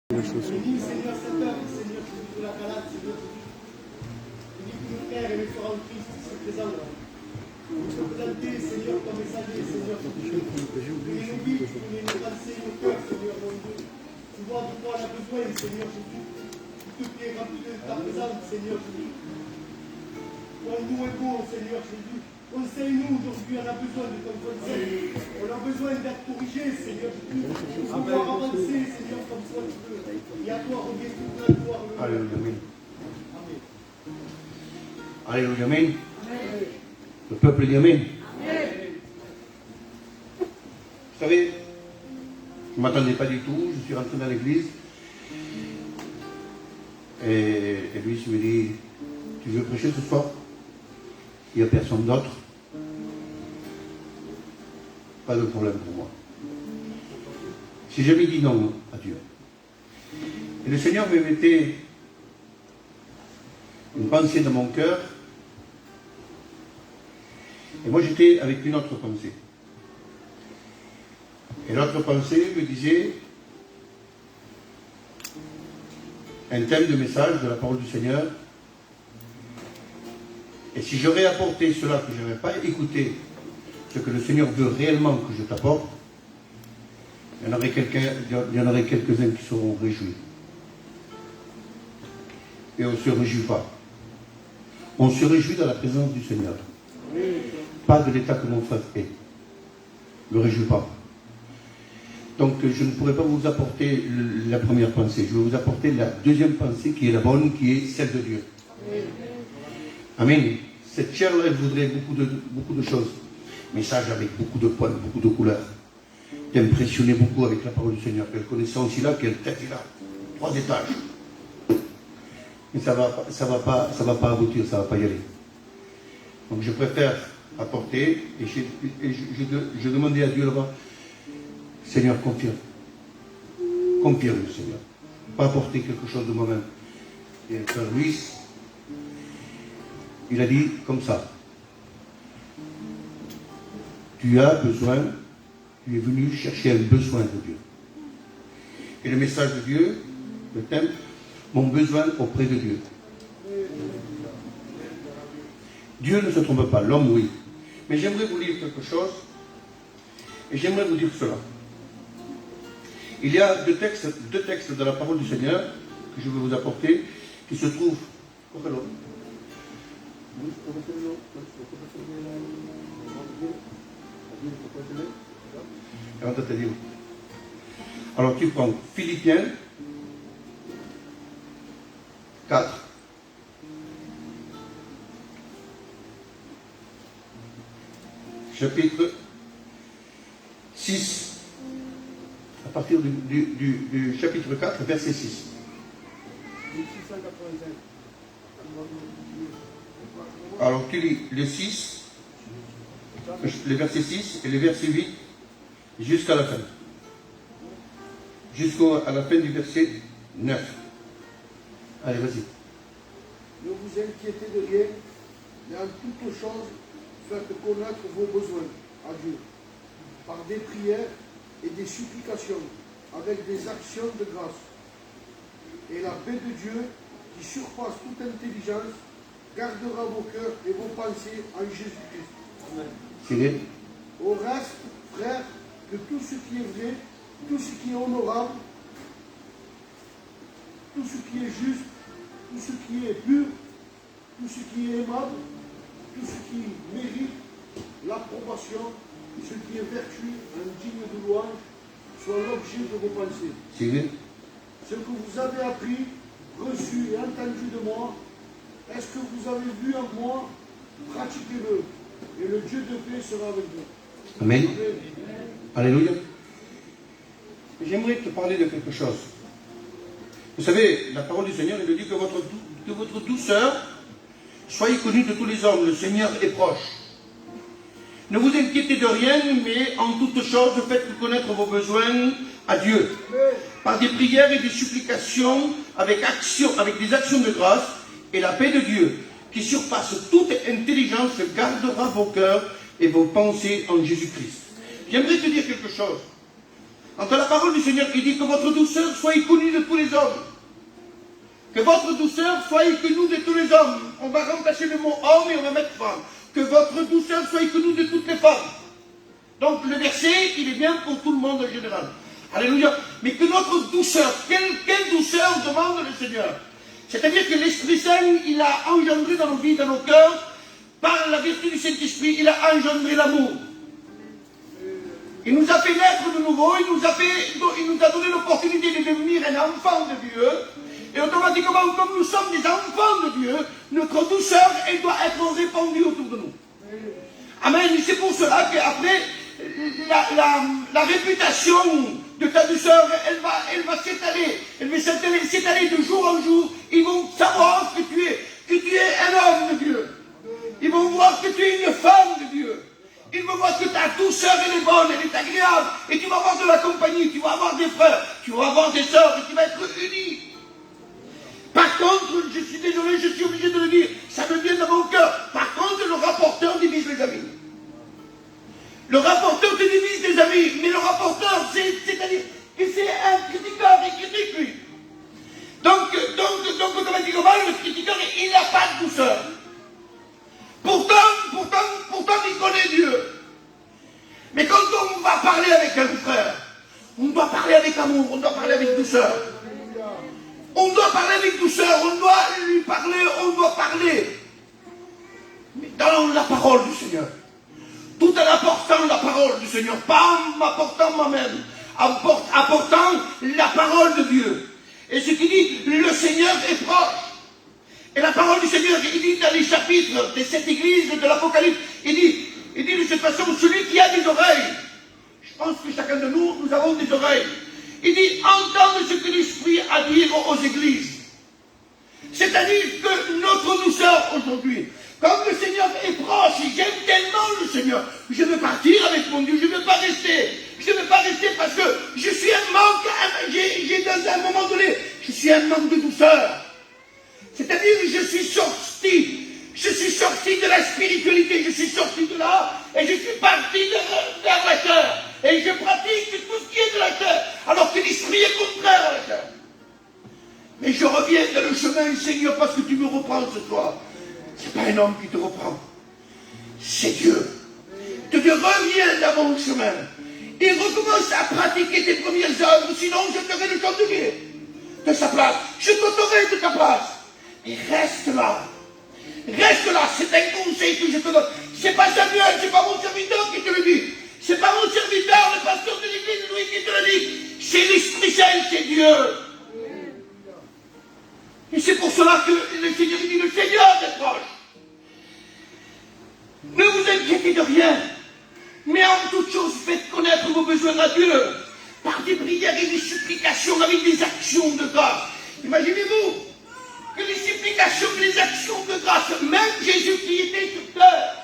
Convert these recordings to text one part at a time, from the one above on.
Bénis, Seigneur, cet homme, Seigneur, je dis pour la balade, Seigneur, je dis. Bénis pour nos frères et mes frères en Christ qui sont présents là. Nous te présenter, Seigneur, comme mes alliés, Seigneur. Bénis nos vies, bénis nos pensées, nos cœurs, Seigneur, mon Dieu. Tu vois de quoi on a besoin, Seigneur Jésus. Tout qui est rempli de ta présence, Seigneur Jésus. Nous est bon, Seigneur Jésus. Conseille-nous aujourd'hui, on a besoin de ton conseil. On a besoin d'être corrigé, Seigneur Jésus. On doit avancer, Seigneur, comme toi tu veux. Et à toi revient toute la gloire. Alléluia, amen. Amen. Alléluia, amen. Le peuple dit amen. Vous savez, je ne m'attendais pas du tout, je suis rentré dans l'église. Et lui, il me dit, tu veux prêcher ce soir? Il n'y a personne d'autre. Pas de problème pour moi. J'ai jamais dit non à Dieu. Et le Seigneur me mettait une pensée dans mon cœur. Et moi j'étais avec une autre pensée. Et l'autre pensée me disait un thème de message de la parole du Seigneur. Et si j'aurais apporté cela, que je n'aurais pas écouté ce que le Seigneur veut réellement que je t'apporte, il y en aurait quelques-uns qui seront réjouis. Et on ne se réjouit pas. On se réjouit dans la présence du Seigneur. Pas de l'état que mon frère est. Ne le réjouis pas. Donc je ne pourrais pas vous apporter la première pensée. Je vais vous apporter la deuxième pensée qui est la bonne, qui est celle de Dieu. Amen. Cette chair-là, elle voudrait beaucoup de choses. Message avec beaucoup de points, beaucoup de couleurs. T'impressionner beaucoup avec la parole du Seigneur. Quelle connaissance il a, quelle tête il a. 3 étages. Mais ça va pas aboutir, ça ne va pas y aller. Donc je préfère apporter, et je demandais à Dieu là-bas, Seigneur, confirme. Confirme, Seigneur. Pas apporter quelque chose de moi-même. Et le frère Louis, il a dit comme ça. Tu as besoin, tu es venu chercher un besoin de Dieu. Et le message de Dieu, le thème, mon besoin auprès de Dieu. Dieu ne se trompe pas, l'homme oui. Mais j'aimerais vous lire quelque chose, et j'aimerais vous dire cela. Il y a deux textes de la parole du Seigneur que je vais vous apporter, qui se trouvent. Alors tu prends Philippiens 4. Chapitre 6. À partir du chapitre 4, verset 6. 1685. Alors tu lis le 6, le verset 6 et le verset 8 jusqu'à la fin. Jusqu'à la fin du verset 9. Allez, vas-y. Ne vous inquiétez de rien, mais en toutes choses, faites connaître vos besoins à Dieu, par des prières et des supplications, avec des actions de grâce. Et la paix de Dieu, qui surpasse toute intelligence, gardera vos cœurs et vos pensées en Jésus-Christ. Amen. Au reste, frères, que tout ce qui est vrai, tout ce qui est honorable, tout ce qui est juste, tout ce qui est pur, tout ce qui est aimable, tout ce qui mérite l'approbation, ce qui est vertu, digne de louange, soit l'objet de vos pensées. Ce que vous avez appris, reçu et entendu de moi, est-ce que vous avez vu en moi, pratiquez-le, et le Dieu de paix sera avec vous. Amen. Alléluia. J'aimerais te parler de quelque chose. Vous savez, la parole du Seigneur, il dit que votre douceur soyez connue de tous les hommes. Le Seigneur est proche. Ne vous inquiétez de rien, mais en toutes choses, faites connaître vos besoins à Dieu. Par des prières et des supplications, avec des actions de grâce, et la paix de Dieu, qui surpasse toute intelligence, gardera vos cœurs et vos pensées en Jésus-Christ. J'aimerais te dire quelque chose. Quand la parole du Seigneur qui dit que votre douceur soit connue de tous les hommes, que votre douceur soit connue de tous les hommes, on va remplacer le mot homme et on va mettre femme, que votre douceur soit connue de toutes les femmes. Donc le verset, il est bien pour tout le monde en général. Alléluia. Mais que notre douceur, quelle douceur demande le Seigneur? C'est-à-dire que l'Esprit Saint, il a engendré dans nos vies, dans nos cœurs, par la vertu du Saint-Esprit, il a engendré l'amour. Il nous a fait naître de nouveau, il nous a donné l'opportunité de devenir un enfant de Dieu. Et automatiquement, comme nous sommes des enfants de Dieu, notre douceur, elle doit être répandue autour de nous. Amen. Et c'est pour cela qu'après, la réputation de ta douceur, elle va s'étaler. Elle va s'étaler de jour en jour. Ils vont savoir que tu es un homme de Dieu. Ils vont voir que tu es une femme de Dieu. Ils vont voir que ta douceur, elle est bonne, elle est agréable. Et tu vas avoir de la compagnie, tu vas avoir des frères, tu vas avoir des sœurs, et tu vas être uni. Par contre, je suis désolé, je suis obligé de le dire, ça me vient dans mon cœur. Par contre, le rapporteur divise les amis. Le rapporteur te divise les amis, mais le rapporteur, c'est-à-dire que c'est un critiqueur, il critique lui. Donc, automatiquement, le critiqueur, il n'a pas de douceur. Pourtant, il connaît Dieu. Mais quand on va parler avec un frère, on doit parler avec amour, on doit parler avec douceur. On doit parler avec douceur, on doit lui parler, on doit parler. Mais dans la parole du Seigneur. Tout en apportant la parole du Seigneur, pas en m'apportant moi-même, apportant la parole de Dieu. Et ce qui dit, le Seigneur est proche. Et la parole du Seigneur, il dit dans les chapitres de cette église de l'Apocalypse, il dit de cette façon, celui qui a des oreilles, je pense que chacun de nous avons des oreilles, il dit, entendre ce que l'Esprit a à dire aux églises. C'est-à-dire que notre douceur aujourd'hui, comme le Seigneur est proche, j'aime tellement le Seigneur, je veux partir avec mon Dieu, je ne veux pas rester. Je ne veux pas rester parce que je suis un manque, j'ai dans un moment donné, je suis un manque de douceur. C'est-à-dire que je suis sorti de la spiritualité, je suis sorti de là, et je suis parti vers la chair. Et je pratique tout ce qui est de la chair, alors que l'esprit est contraire à la chair. Mais je reviens dans le chemin, Seigneur, parce que tu me reprends ce soir. C'est pas un homme qui te reprend, c'est Dieu. Dieu revient dans mon chemin. Il recommence à pratiquer tes premières œuvres, sinon je ferai le chandelier de sa place. Je t'ôterai de ta place. Et reste là. Reste là, c'est un conseil que je te donne. C'est pas Samuel, c'est pas mon serviteur qui te le dit. C'est pas mon serviteur, le pasteur de l'église, Louis, qui te le dit. C'est l'Esprit Saint, c'est Dieu. Et c'est pour cela que le Seigneur dit, le Seigneur est proche. Ne vous inquiétez de rien, mais en toute chose, faites connaître vos besoins à Dieu, par des prières et des supplications, avec des actions de grâce. Imaginez-vous que les supplications, les actions de grâce, même Jésus qui était sur terre,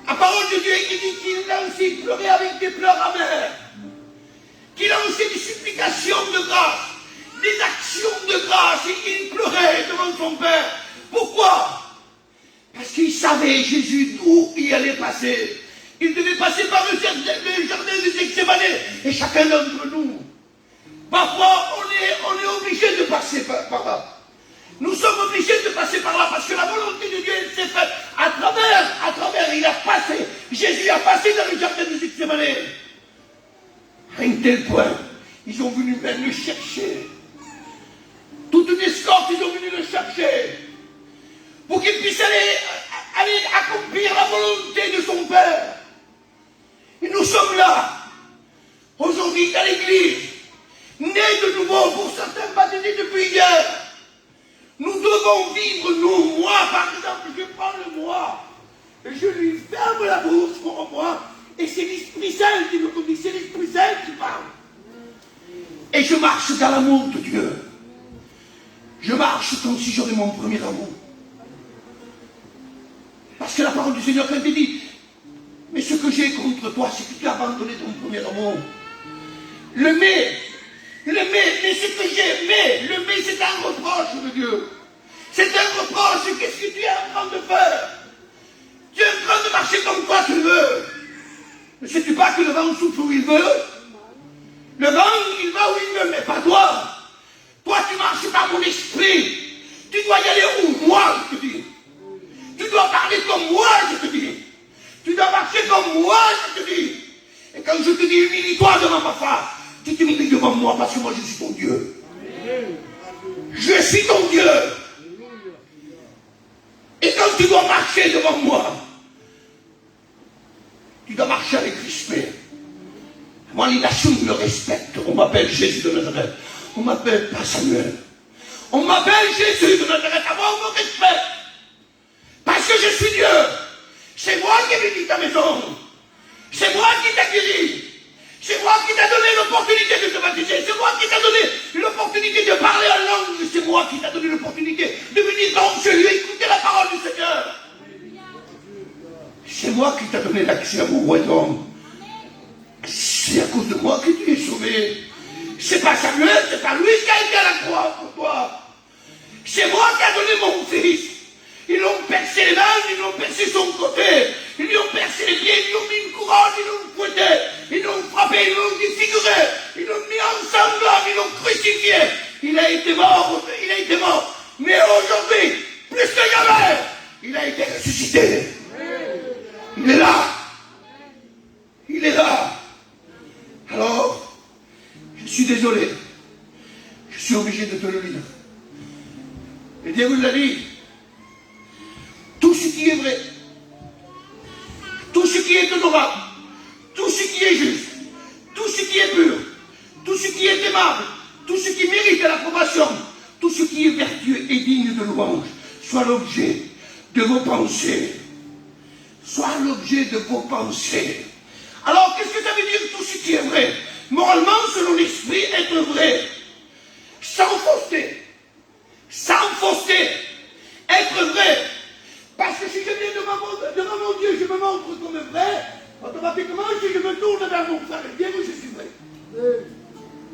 la parole de Dieu qui dit qu'il a aussi pleuré avec des pleurs amers, qu'il a aussi des supplications de grâce, des actions de grâce, et qu'il pleurait devant son Père. Pourquoi? Parce qu'il savait Jésus d'où il allait passer. Il devait passer par le jardin de Gethsémane. Et chacun d'entre nous, parfois on est obligé de passer par là. Nous sommes obligés de passer par là parce que la volonté de Dieu s'est faite à travers, il a passé. Jésus a passé dans le jardin de Gethsémane. À un tel point, ils ont venu même le chercher. Toute une escorte, ils ont venu le chercher. Pour qu'il puisse aller accomplir la volonté de son Père. Et nous sommes là, aujourd'hui dans l'église, nés de nouveau, pour certains baptisés depuis hier. Nous devons vivre, nous, moi par exemple, je prends le moi, et je lui ferme la bouche pour moi, et c'est l'Esprit Saint qui me conduit, c'est l'Esprit Saint qui parle. Et je marche dans l'amour de Dieu. Je marche comme si j'aurais mon premier amour. Parce que la parole du Seigneur, quand il dit, mais ce que j'ai contre toi, c'est que tu as abandonné ton premier amour. Le mais, mais ce que j'ai, le mais, c'est un reproche de Dieu. C'est un reproche, qu'est-ce que tu es en train de faire? Tu es en train de marcher comme toi tu veux. Ne sais-tu pas que le vent souffle où il veut? Le vent, il va où il veut, mais pas toi. Toi, tu marches par mon esprit. Tu dois y aller où moi, je te dis. Tu dois parler comme moi, je te dis. Tu dois marcher comme moi, je te dis. Et quand je te dis humilie-toi devant ma face, tu t'humilies devant moi parce que moi je suis ton Dieu. Je suis ton Dieu. Et quand tu dois marcher devant moi, tu dois marcher avec respect. Moi, les nations me respectent. On m'appelle Jésus de Nazareth. On m'appelle pas Samuel. On m'appelle Jésus de Nazareth. Avoir mon respect. Parce que je suis Dieu. C'est moi qui ai béni ta maison. C'est moi qui t'ai guéri. C'est moi qui t'ai donné l'opportunité de te baptiser. C'est moi qui t'ai donné l'opportunité de parler en langue. C'est moi qui t'ai donné l'opportunité de venir dans ce lieu écouter la parole du Seigneur. C'est moi qui t'ai donné l'accès à mon royaume. C'est à cause de moi que tu es sauvé. C'est pas Samuel, c'est pas Louis qui a été à la croix pour toi. C'est moi qui ai donné mon fils. Ils l'ont percé les mains, ils l'ont percé son côté. Ils lui ont percé les pieds, ils lui ont mis une couronne, ils l'ont fouetté. Ils l'ont frappé, ils l'ont défiguré. Ils l'ont mis en sanglant, ils l'ont crucifié. Il a été mort, il a été mort. Mais aujourd'hui, plus que jamais, il a été ressuscité. Il est là. Il est là. Alors, je suis désolé. Je suis obligé de te le dire. Et Dieu vous l'a dit. Tout ce qui est vrai, tout ce qui est honorable, tout ce qui est juste, tout ce qui est pur, tout ce qui est aimable, tout ce qui mérite l'approbation, tout ce qui est vertueux et digne de louange, soit l'objet de vos pensées. Soit l'objet de vos pensées. Alors, qu'est-ce que ça veut dire tout ce qui est vrai? Moralement, selon l'esprit, être vrai. Sans fausseté. Sans fausseté. Être vrai. Parce que si je viens devant mon Dieu, je me montre comme vrai, automatiquement, si je me tourne vers mon frère et Dieu, je suis vrai.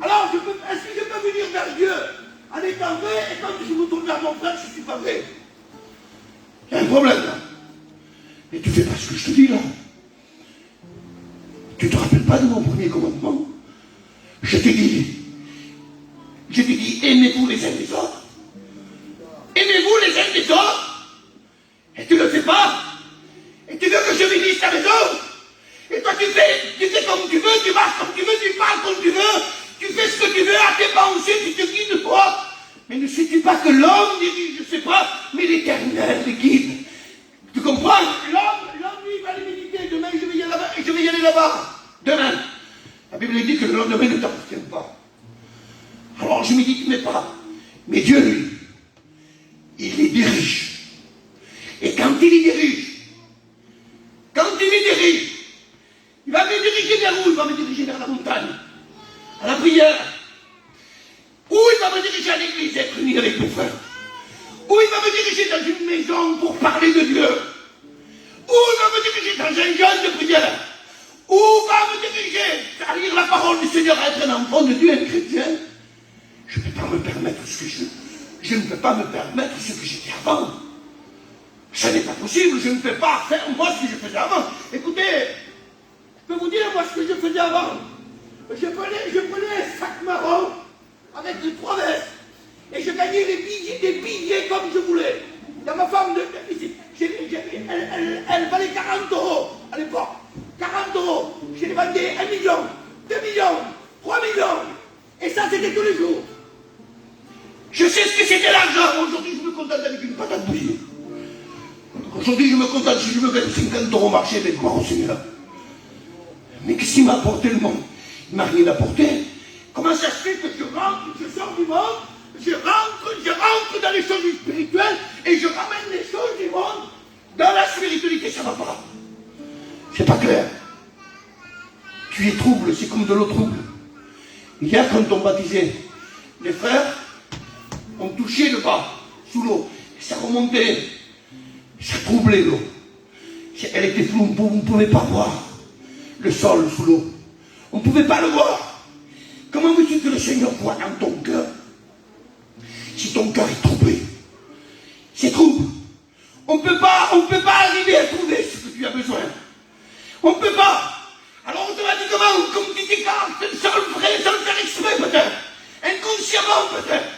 Alors, est-ce que je peux venir vers Dieu en étant vrai, et quand je me tourne vers mon frère, je ne suis pas vrai? Il y a un problème là. Et tu fais pas ce que je te dis là. Tu te rappelles pas de mon premier commandement? Je t'ai dit, aimez-vous les uns les autres. Aimez-vous les uns les autres. Et tu ne le fais pas. Et tu veux que je bénisse ta maison. Et toi tu fais comme tu veux, tu marches comme tu veux, tu parles comme tu veux, tu fais ce que tu veux à tes pensées, tu te guides toi. Mais ne sais-tu pas que l'homme dirige, je ne sais pas, mais l'Éternel les guide. Tu comprends? L'homme, lui, va les méditer. Demain, je vais y aller là-bas. Demain. La Bible dit que le lendemain ne t'appartient pas. Alors, je ne médite mais pas. Mais Dieu, lui, il les dirige. Et quand il les dirige, il va me diriger vers où? Il va me diriger vers la montagne, à la prière. Ou il va me diriger à l'église, être uni avec mes frères. Ou il va me diriger dans une maison pour parler de Dieu. Ou il va me diriger dans un jeûne de prière. Ou il va me diriger à lire la parole du Seigneur, à être un enfant de Dieu, un chrétien. Je ne peux pas me permettre je ne peux pas me permettre ce que j'étais avant. Ça n'est pas possible, je ne peux pas faire moi ce que je faisais avant. Écoutez, je peux vous dire moi ce que je faisais avant. Je prenais un sac marron avec des 3 vestes. Et je gagnais des billets comme je voulais. Il y a ma femme elle valait 40 € à l'époque. 40 €. Je les vendais 1 million, 2 millions, 3 millions. Et ça, c'était tous les jours. Je sais ce que c'était l'argent. Aujourd'hui, je me contente avec une patate bouillie. Aujourd'hui, je me contente si je me gagne 50 € au marché avec moi au Seigneur. Mais qu'est-ce qu'il m'a apporté le monde? Il ne m'a rien apporté. Comment ça se fait que je sors du monde, je rentre dans les choses spirituelles et je ramène les choses du monde dans la spiritualité? Ça ne va pas. C'est pas clair. Tu es trouble, c'est comme de l'eau trouble. Hier, quand on baptisait les frères, on touchait le bas, sous l'eau. Ça remontait. Ça troublait l'eau. Elle était floue, on ne pouvait pas voir le sol sous l'eau. On ne pouvait pas le voir. Comment veux-tu que le Seigneur voit dans ton cœur? Si ton cœur est troublé, c'est trouble. On ne peut pas arriver à trouver ce que tu as besoin. On ne peut pas. Alors automatiquement, comme tu t'écartes sans le faire exprès peut-être, inconsciemment peut-être,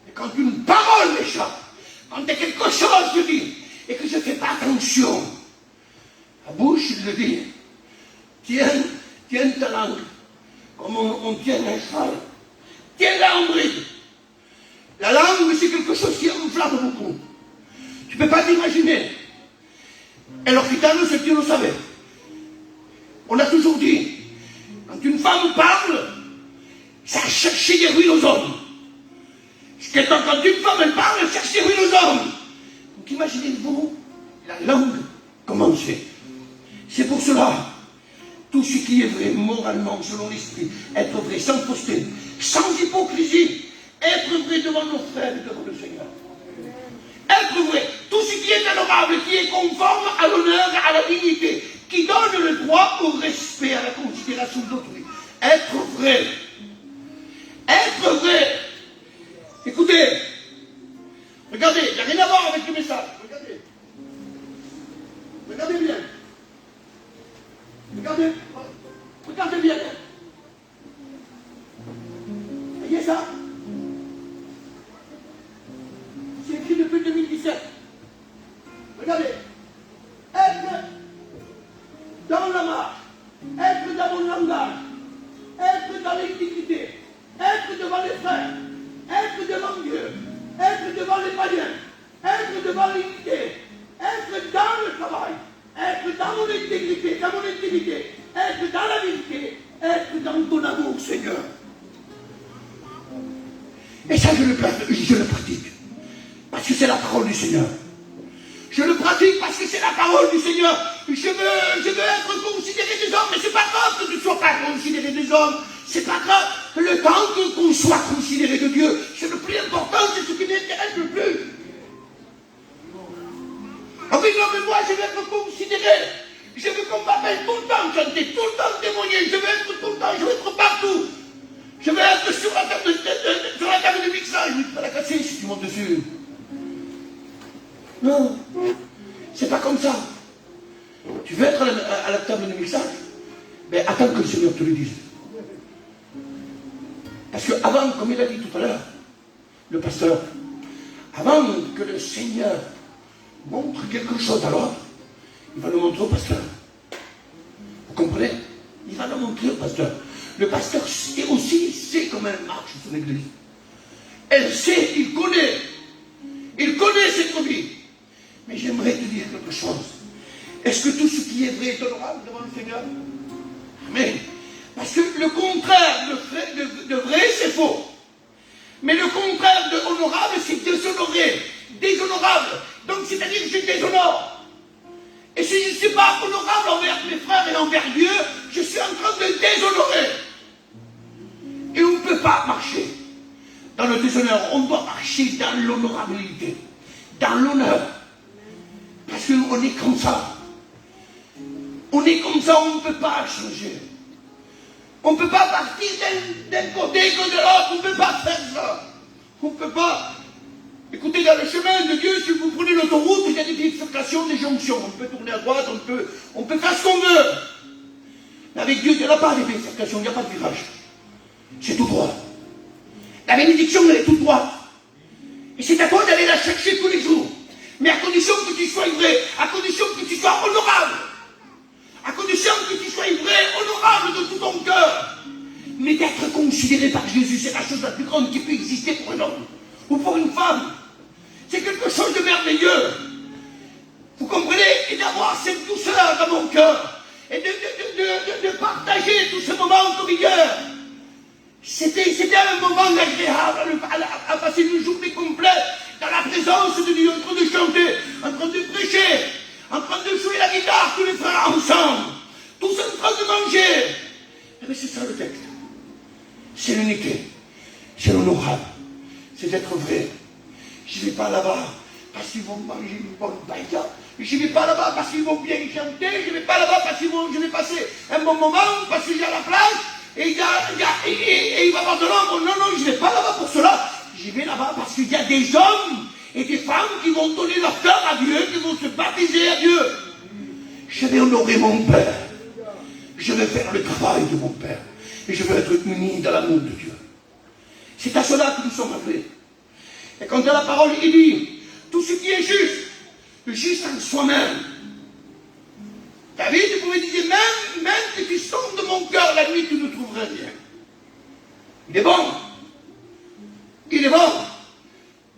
et quand une parole m'échappe, quand il y a quelque chose que je dis, et que je ne fais pas attention, la bouche, il le dit, tiens ta langue, comme on tient un cheval, tiens-la en bride. La langue, c'est quelque chose qui enflamme beaucoup. Tu ne peux pas t'imaginer. Et l'hôpital, c'est que tu le savais. On a toujours dit, quand une femme parle, ça cherche des ruines aux hommes. Quand une femme elle parle, elle cherche des ruines aux hommes. Donc imaginez-vous la langue, comment c'est. C'est pour cela, tout ce qui est vrai, moralement, selon l'esprit, être vrai, sans fausseté, sans hypocrisie, être vrai devant nos frères et devant le Seigneur. Être vrai, tout ce qui est honorable, qui est conforme à l'honneur, à la dignité, qui donne le droit au respect, à la considération d'autrui. Être vrai. Être vrai. Écoutez, regardez, il n'y a rien à voir avec le message. Regardez. Regardez bien. Regardez bien. Voyez ça? C'est écrit depuis 2017. Regardez. Être dans la marche, être dans mon langage, être dans l'intégrité, être devant les frères, être devant Dieu, être devant les païens, être devant l'unité, être dans le travail, être dans mon intégrité, être dans la vérité, être dans ton amour, Seigneur. Et ça, je le pratique. Parce que c'est la parole du Seigneur. Je le pratique parce que c'est la parole du Seigneur. Je veux être considéré des hommes, mais c'est pas grave que tu ne sois pas considéré des hommes. C'est pas grave. Le temps qu'on soit considéré de Dieu, c'est le plus important, c'est ce qui m'intéresse le plus. Ah oui, non, mais moi, je veux être considéré. Je veux qu'on m'appelle tout le temps chanter, tout le temps témoigner. Je veux être tout le temps, je veux être partout. Je veux être sur la table de mixage. Je ne vais pas la casser si tu montes dessus. Non, c'est pas comme ça. Tu veux être à la table de mixage? Ben attends que le Seigneur te le dise. Parce que avant, comme il a dit tout à l'heure, le pasteur, avant que le Seigneur montre quelque chose à l'autre, il va le montrer au pasteur. Vous comprenez? Il va le montrer au pasteur. Le pasteur aussi sait comment elle marche son église. Elle sait, il connaît cette vie. Mais j'aimerais te dire quelque chose. Est-ce que tout ce qui est vrai est honorable devant le Seigneur? Amen. Parce que le contraire de vrai, c'est faux. Mais le contraire de honorable, c'est déshonoré, déshonorable. Donc, c'est-à-dire que je déshonore. Et si je ne suis pas honorable envers mes frères et envers Dieu, je suis en train de déshonorer. Et on ne peut pas marcher dans le déshonneur. On doit marcher dans l'honorabilité, dans l'honneur. Parce qu'on est comme ça. On est comme ça, on ne peut pas changer. On ne peut pas partir d'un côté que de l'autre, on ne peut pas faire ça. On ne peut pas. Écoutez, dans le chemin de Dieu, si vous prenez l'autoroute, il y a des bifurcations, des jonctions. On peut tourner à droite, on peut faire ce qu'on veut. Mais avec Dieu, il n'y en a pas de bifurcations, il n'y a pas de virage. C'est tout droit. La bénédiction, elle est toute droite. Et c'est à toi d'aller la chercher tous les jours. Mais à condition que tu sois vrai, à condition que tu sois honorable. À condition que tu sois vrai, honorable de tout ton cœur. Mais d'être considéré par Jésus, c'est la chose la plus grande qui peut exister pour un homme ou pour une femme. C'est quelque chose de merveilleux. Vous comprenez? Et d'avoir cette douceur dans mon cœur. Et de partager tout ce moment comme hier. C'était un moment agréable à passer une journée complète dans la présence de Dieu, en train de chanter, en train de prêcher, en train de jouer la guitare, tous les frères ensemble, tous en train de manger. Mais c'est ça le texte. C'est l'unité, c'est l'honorable, c'est d'être vrai. Je ne vais pas là-bas parce qu'ils vont manger une bonne paella. Je ne vais pas là-bas parce qu'ils vont bien chanter. Je ne vais pas là-bas parce que je vais passer un bon moment, parce qu'il y a la place. Et il va y avoir de l'ombre. Non, je ne vais pas là-bas pour cela. Je vais là-bas parce qu'il y a des hommes et des femmes qui vont donner leur cœur à Dieu, qui vont se baptiser à Dieu. Je vais honorer mon Père. je veux faire le travail de mon Père. Et je veux être uni dans l'amour de Dieu. C'est à cela que nous sommes appelés. Et quand dans la parole, il dit, tout ce qui est juste en soi-même. David pouvait dire, même que tu sondes de mon cœur la nuit, tu ne trouveras rien. Il est bon. Il est bon.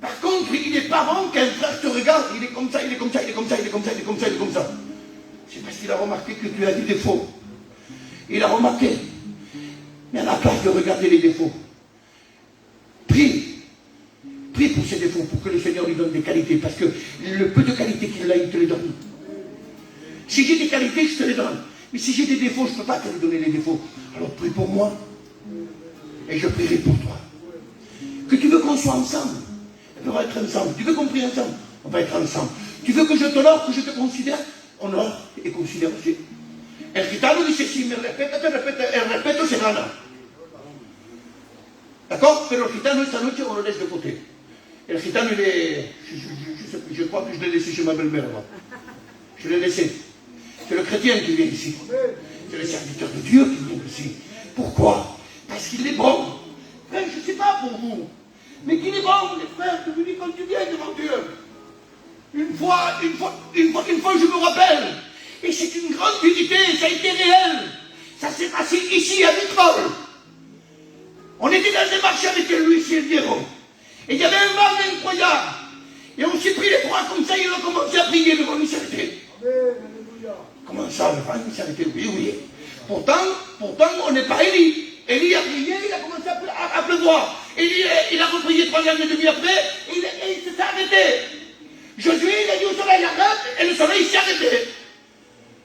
Par contre, il n'est pas bon qu'un frère te regarde, il est comme ça, il est comme ça, il est comme ça, il est comme ça, il est comme ça, il est comme ça. C'est parce qu'il a remarqué que tu as des défauts. Il a remarqué. Mais à la place de regarder les défauts, prie. Prie pour ses défauts, pour que le Seigneur lui donne des qualités, parce que le peu de qualités qu'il a, il te les donne. Si j'ai des qualités, je te les donne. Mais si j'ai des défauts, je ne peux pas te les donner les défauts. Alors prie pour moi, et je prierai pour toi. Que tu veux qu'on soit ensemble, on va être ensemble. Tu veux qu'on prie ensemble, on va être ensemble. Tu veux que je t'honore, que je te considère, honore et considère aussi. El gitano dice, si me respeta, te respeta, el respeto se gana. D'accord? Pero el gitano esta noche on le laisse de côté. Et le gitano, il est... Je crois que je l'ai laissé chez ma belle-mère, moi. Je l'ai laissé. C'est le chrétien qui vient ici. C'est le serviteur de Dieu qui vient ici. Pourquoi? Parce qu'il est bon. Frère, je ne sais pas pour vous, mais qu'il est bon, les frères, de venir quand tu viens devant Dieu. Une fois, je me rappelle, et c'est une grande vérité, ça a été réel. Ça s'est passé ici, à Vitrolles. On était dans des marchés avec Luis et Diego. Et il y avait un vent incroyable. Et on s'est pris les trois comme ça, et on a commencé à prier, le vent il s'est arrêté. Comment ça, le vent il s'est arrêté? Oui, oui. Pourtant, on n'est pas Élie. Élie a prié, il a commencé à pleuvoir. Élie, il a reprié 3 ans et demi après, et il s'est arrêté. Josué, il a dit au soleil, arrête, et le soleil s'est arrêté.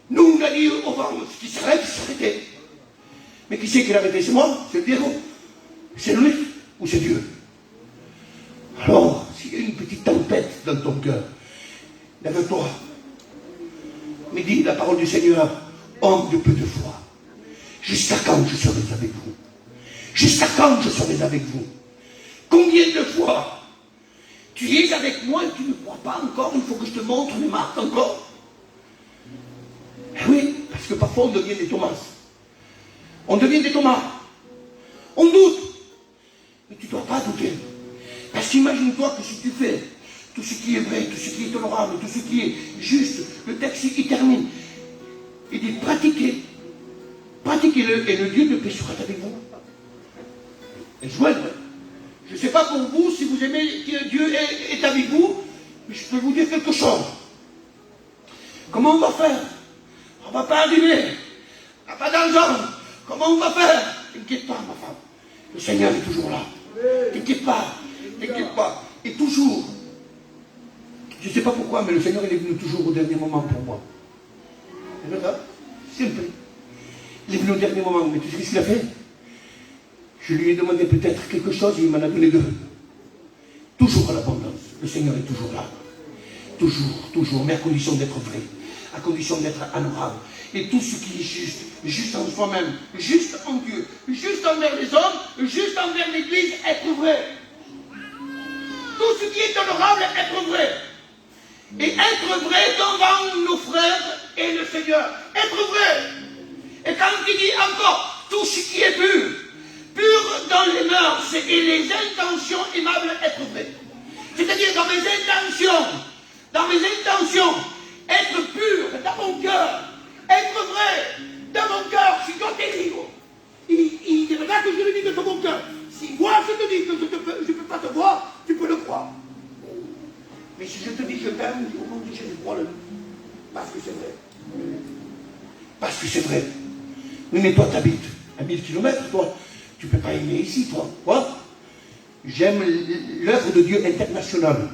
Nous, on a dit au vent, qui s'arrête, il s'est arrêté. Mais qui c'est qui l'a arrêté? C'est moi, c'est Diego. C'est lui ou c'est Dieu? Alors, s'il y a une petite tempête dans ton cœur, lève-toi. Mais dis la parole du Seigneur, homme de peu de foi. Jusqu'à quand je serai avec vous? Jusqu'à quand je serai avec vous? Combien de fois tu es avec moi et tu ne crois pas encore? Il faut que je te montre mes marques encore. Eh oui, parce que parfois on devient des Thomas. On devient des Thomas. On doute. Mais tu ne dois pas douter. Parce qu'imagine-toi que si tu fais tout ce qui est vrai, tout ce qui est honorable, tout ce qui est juste, le texte il termine. Il dit pratiquez. Pratiquez-le et le Dieu de paix sera avec vous. Et joindre. Je ne sais pas pour vous si vous aimez que Dieu est avec vous, mais je peux vous dire quelque chose. Comment on va faire? On ne va pas arriver. On n'a pas d'argent. Comment on va faire? T'inquiète pas, ma femme. Le Seigneur est toujours là. T'inquiète pas. T'inquiète pas. Et toujours. Je ne sais pas pourquoi, mais le Seigneur il est venu toujours au dernier moment pour moi. C'est vrai? Simple. Il est venu au dernier moment, mais tu sais ce qu'il a fait? Je lui ai demandé peut-être quelque chose et il m'en a donné 2. Toujours à l'abondance. Le Seigneur est toujours là. Toujours, toujours, mais à condition d'être vrai, à condition d'être honorable. Et tout ce qui est juste, juste en soi-même, juste en Dieu, juste envers les hommes, juste envers l'Église, être vrai. Tout ce qui est honorable, être vrai. Et être vrai devant nos frères et le Seigneur. Être vrai. Et quand il dit encore, tout ce qui est pur, pur dans les mœurs et les intentions aimables, être vrai. C'est-à-dire dans mes intentions, être pur dans mon cœur, être vrai dans mon cœur. Si toi t'es libre, il est là que je le dis de mon cœur. Si moi je te dis que je ne peux pas te voir, tu peux le croire. Mais si je te dis que je t'aime, il faut m'obliger de croire le. Parce que c'est vrai. Parce que c'est vrai. Oui, mais toi t'habites à 1000 km, toi. Tu ne peux pas aimer ici, toi. Quoi? J'aime l'œuvre de Dieu internationale.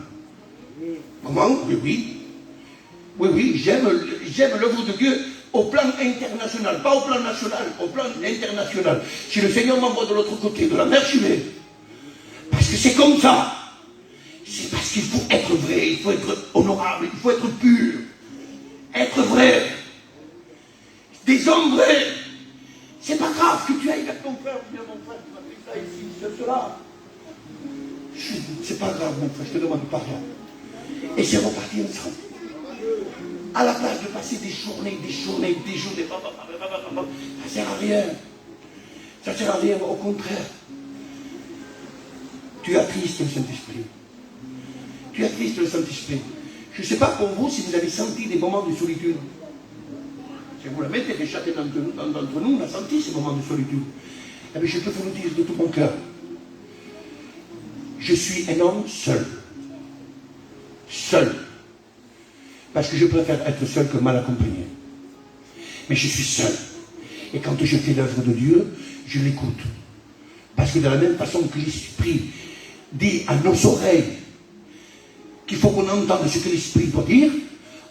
Comment? Oui, oui. Oui, oui, j'aime l'œuvre de Dieu au plan international. Pas au plan national, au plan international. Si le Seigneur m'envoie de l'autre côté de la mer, je vais. Parce que c'est comme ça. C'est parce qu'il faut être vrai, il faut être honorable, il faut être pur. Être vrai. Des hommes vrais. C'est pas grave que tu ailles avec ton frère, bien mon frère, tu m'as fait ça ici, cela. C'est pas grave, mon frère, je te demande pardon. Et c'est reparti ensemble. À la place de passer des journées, ça ne sert à rien. Ça ne sert à rien, au contraire. Tu attristes le Saint-Esprit. Tu attristes le Saint-Esprit. Je ne sais pas pour vous si vous avez senti des moments de solitude. Si vous la mettez, que chacun d'entre nous a senti ces moments de solitude. Eh bien, je peux vous le dire de tout mon cœur. Je suis un homme seul. Seul. Parce que je préfère être seul que mal accompagné. Mais je suis seul. Et quand je fais l'œuvre de Dieu, je l'écoute. Parce que de la même façon que l'Esprit dit à nos oreilles qu'il faut qu'on entende ce que l'Esprit doit dire,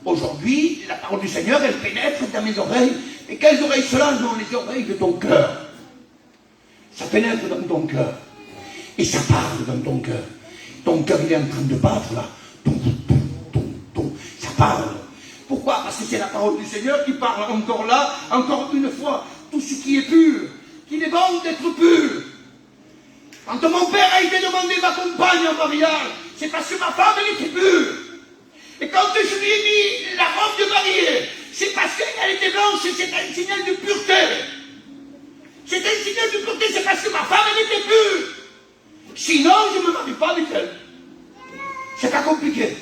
aujourd'hui, la parole du Seigneur, elle pénètre dans mes oreilles. Et quelles oreilles cela? Non, les oreilles de ton cœur. Ça pénètre dans ton cœur. Et ça parle dans ton cœur. Ton cœur, il est en train de battre là. Ça parle. Pourquoi? Parce que c'est la parole du Seigneur qui parle encore là, encore une fois. Tout ce qui est pur, qu'il est bon d'être pur. Quand mon père a été demandé ma compagne en mariage, c'est parce que ma femme, elle était pure. Et quand je lui ai mis la robe de mariée, c'est parce qu'elle était blanche et c'est un signal de pureté. C'est un signal de pureté, c'est parce que ma femme, elle était pure. Sinon, je ne me marie pas avec elle. C'est pas compliqué.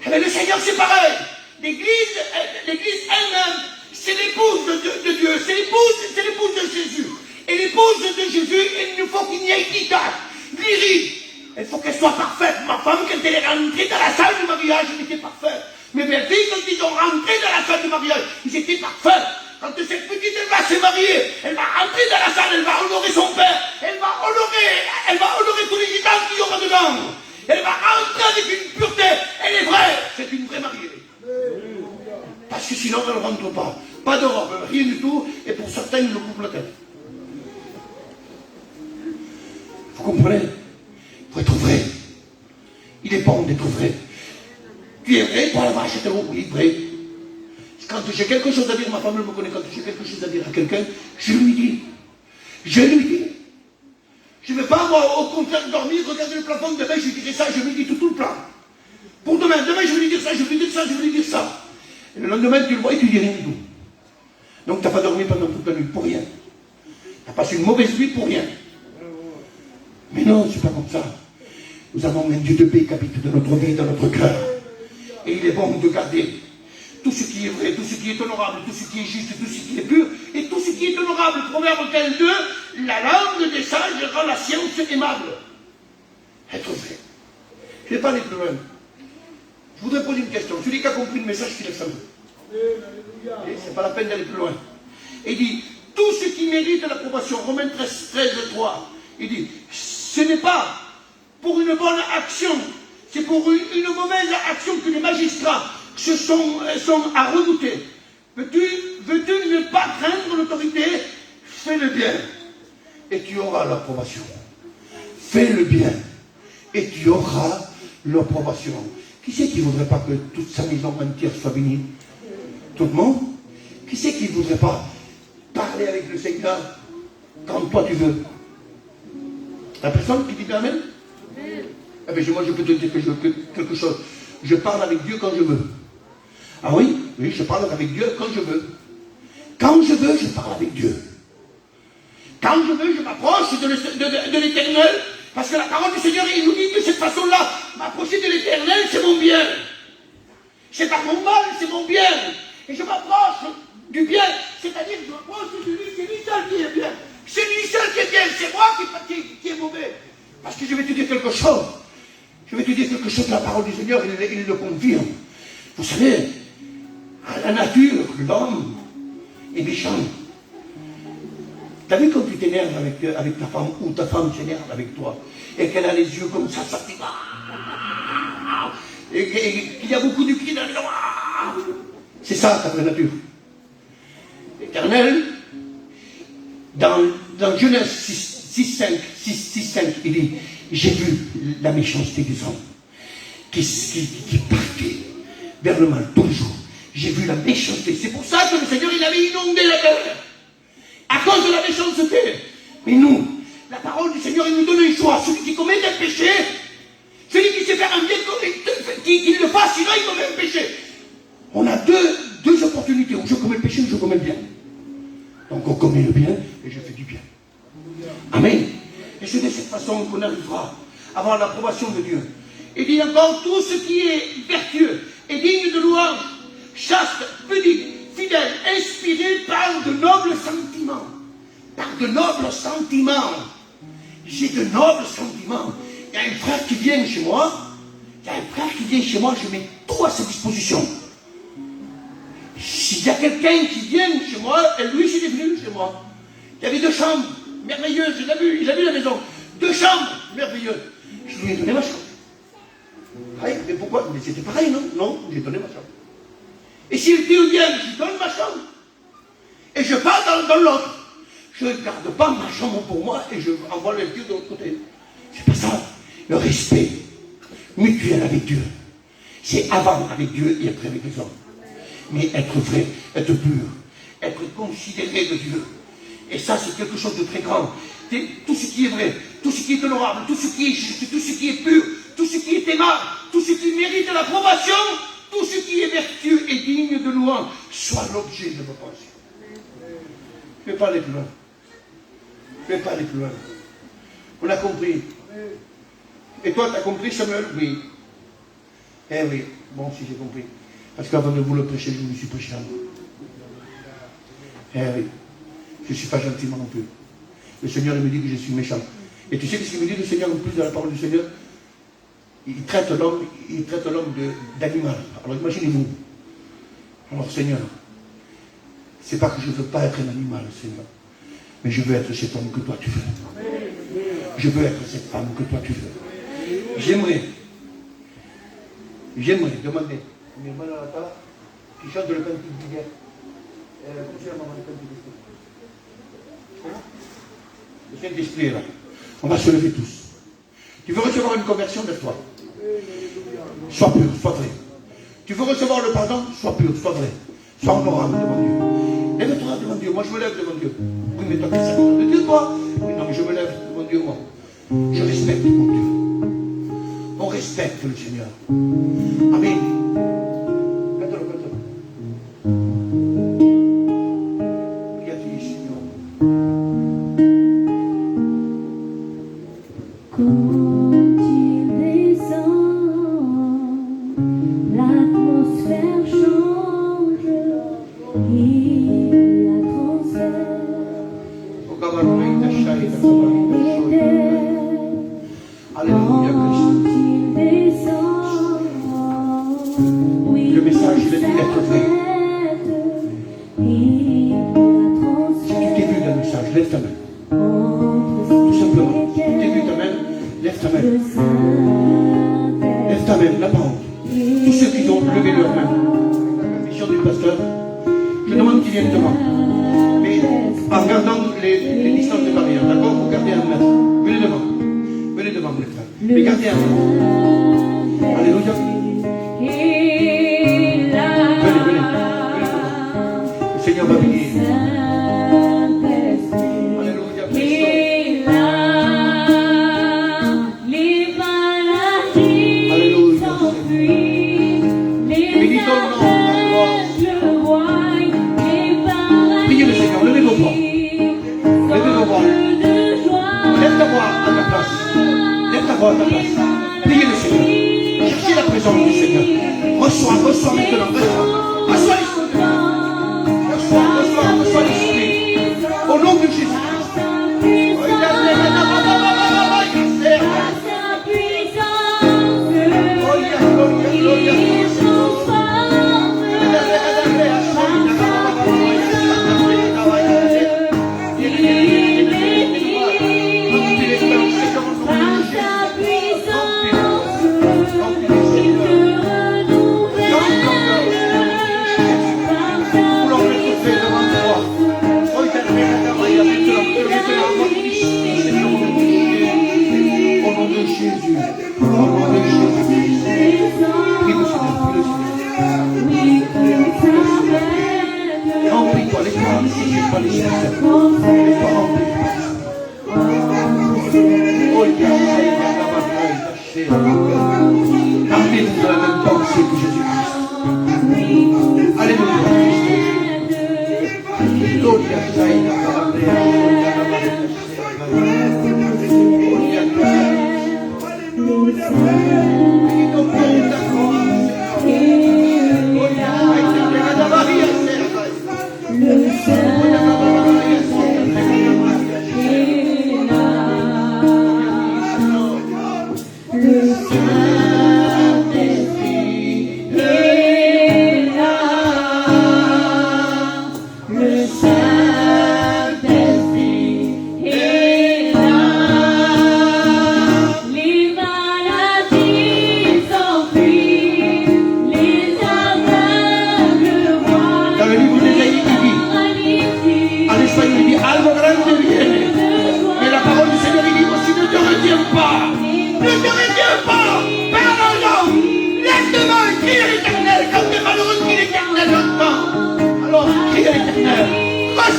Mais le Seigneur, c'est pareil. L'église elle-même, c'est l'épouse de Dieu, c'est l'épouse de Jésus. Et l'épouse de Jésus, il ne faut qu'il n'y ait ni tache, ni ride. Il faut qu'elle soit parfaite. Ma femme, quand elle est rentrée dans la salle du mariage, elle était parfaite. Mes belles filles, quand ils sont rentrés dans la salle du mariage, ils étaient parfaits. Quand cette petite, elle va se marier, elle va rentrer dans la salle, elle va honorer son père, elle va honorer tous les gitans qu'il y aura dedans. Elle va rentrer avec une pureté, elle est vraie, c'est une vraie mariée. Parce que sinon, elle ne rentre pas. Pas de robe, rien du tout, et pour certains, ils le coupent la tête. Vous comprenez? Il faut être vrai. Il est bon d'être vrai. Tu es vrai, toi là-bas, j'étais oui, vrai. Quand j'ai quelque chose à dire, ma femme me connaît, quand j'ai quelque chose à dire à quelqu'un, je lui dis. Je lui dis. Je ne vais pas, moi, au contraire, dormir, regarder le plafond, demain je lui dirai ça, je lui dis tout le plan. Pour demain je vais lui dire ça, je vais lui dire ça, je vais lui dire ça. Et le lendemain, tu le vois et tu dis rien du tout. Donc tu n'as pas dormi pendant toute la nuit, pour rien. Tu as passé une mauvaise nuit pour rien. Mais non, c'est pas comme ça. Nous avons un Dieu de paix qui habite dans notre vie, dans notre cœur. Et il est bon de garder tout ce qui est vrai, tout ce qui est honorable, tout ce qui est juste, tout ce qui est pur, et tout ce qui est honorable. Proverbe 15:2, la langue des sages rend la science aimable. Être vrai. Je ne vais pas aller plus loin. Je voudrais poser une question. Celui qui a compris le message, qui lève sa main. C'est pas la peine d'aller plus loin. Il dit, tout ce qui mérite l'approbation, Romains 13:3, il dit, ce n'est pas pour une bonne action, c'est pour une mauvaise action que les magistrats sont à redouter. Veux-tu ne pas craindre l'autorité? Fais le bien et tu auras l'approbation. Fais le bien et tu auras l'approbation. Qui c'est qui ne voudrait pas que toute sa maison entière soit bénie? Tout le monde? Qui c'est qui ne voudrait pas parler avec le Seigneur quand toi tu veux? La personne qui dit bien Amen? Eh bien, moi je peux te dire quelque chose. Je parle avec Dieu quand je veux. Ah oui, je parle avec Dieu quand je veux. Quand je veux, je parle avec Dieu. Quand je veux, je m'approche de l'Éternel. Parce que la parole du Seigneur, il nous dit de cette façon-là, m'approcher de l'Éternel, c'est mon bien. C'est pas mon mal, c'est mon bien. Et je m'approche du bien, c'est-à-dire que je m'approche de lui, c'est lui seul qui est bien. C'est lui seul qui est bien, c'est moi qui est mauvais. Parce que je vais te dire quelque chose. Je vais te dire quelque chose de la parole du Seigneur, il le confirme. Vous savez, à la nature, l'homme est méchant. T'as vu quand tu t'énerves avec ta femme, ou ta femme s'énerve avec toi, et qu'elle a les yeux comme ça fait... Et qu'il y a beaucoup de cris dans les yeux. C'est ça, ta vraie nature. L'Éternel, dans Genèse 6:5, il dit, j'ai vu la méchanceté des hommes qui partait vers le mal tous les jours. J'ai vu la méchanceté. C'est pour ça que le Seigneur, il avait inondé la terre. À cause de la méchanceté. Mais nous, la parole du Seigneur, il nous donne un choix. Celui qui commet un péché, celui qui sait faire un bien, qu'il le fasse, sinon il commet un péché. On a deux opportunités, où je commets le péché ou je commets le bien. Donc on commet le bien et je fais du bien. Amen. Et c'est de cette façon qu'on arrivera à avoir l'approbation de Dieu. Il dit encore, tout ce qui est vertueux et digne de louange, chaste, pudique, fidèle, inspiré par de nobles sentiments. Par de nobles sentiments. J'ai de nobles sentiments. Il y a un frère qui vient chez moi. Je mets tout à sa disposition. S'il y a quelqu'un qui vient chez moi, et lui, il est venu chez moi. Il y avait 2 chambres merveilleuses, il a vu la maison. 2 chambres merveilleuses. Je lui ai donné ma chambre. Ah, mais pourquoi? Mais c'était pareil, non? Non, j'ai donné ma chambre. Et s'il vient, je donne ma chambre. Et je pars dans l'autre. Je ne garde pas ma chambre pour moi et je envoie le Dieu de l'autre côté. C'est pas ça. Le respect mutuel avec Dieu. C'est avant avec Dieu et après avec les hommes. Mais être vrai, être pur, être considéré de Dieu. Et ça, c'est quelque chose de très grand. Tout ce qui est vrai, tout ce qui est honorable, tout ce qui est juste, tout ce qui est pur, tout ce qui est aimable, tout ce qui mérite l'approbation, tout ce qui est vertueux et digne de louange, soit l'objet de vos pensées. Je ne vais pas aller plus loin. Je ne vais pas aller plus loin. On a compris. Et toi, tu as compris, Samuel? Oui. Eh oui, bon, si j'ai compris. Parce qu'avant de vous le prêcher, je me suis prêché à moi. Eh oui. Je ne suis pas gentil moi non plus. Le Seigneur il me dit que je suis méchant. Et tu sais ce qu'il me dit le Seigneur en plus de la parole du Seigneur? Il traite l'homme d'animal. Alors imaginez-vous. Alors Seigneur, c'est pas que je ne veux pas être un animal, Seigneur. Mais je veux être cet homme que toi tu veux. Je veux être cette femme que toi tu veux. J'aimerais demander à mes manas qui chante le cantique d'hier. Comment c'est la maman le cantique d'hier? Le Saint-Esprit est là. On va se lever tous. Tu veux recevoir une conversion, lève-toi. Sois pur, sois vrai. Tu veux recevoir le pardon, sois pur, sois vrai. Sois honorable devant Dieu. Lève-toi devant Dieu. Moi, je me lève devant Dieu. Oui, mais toi, tu es serviteur de Dieu, toi. Oui, non, mais je me lève devant Dieu, moi. Je respecte mon Dieu. On respecte le Seigneur. Amen. Amen.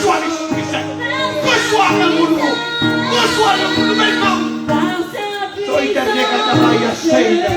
Reçois l'Esprit Saint. Reçois un nouveau. Reçois le renouvellement. Soy éternel, Katabaya, Seida.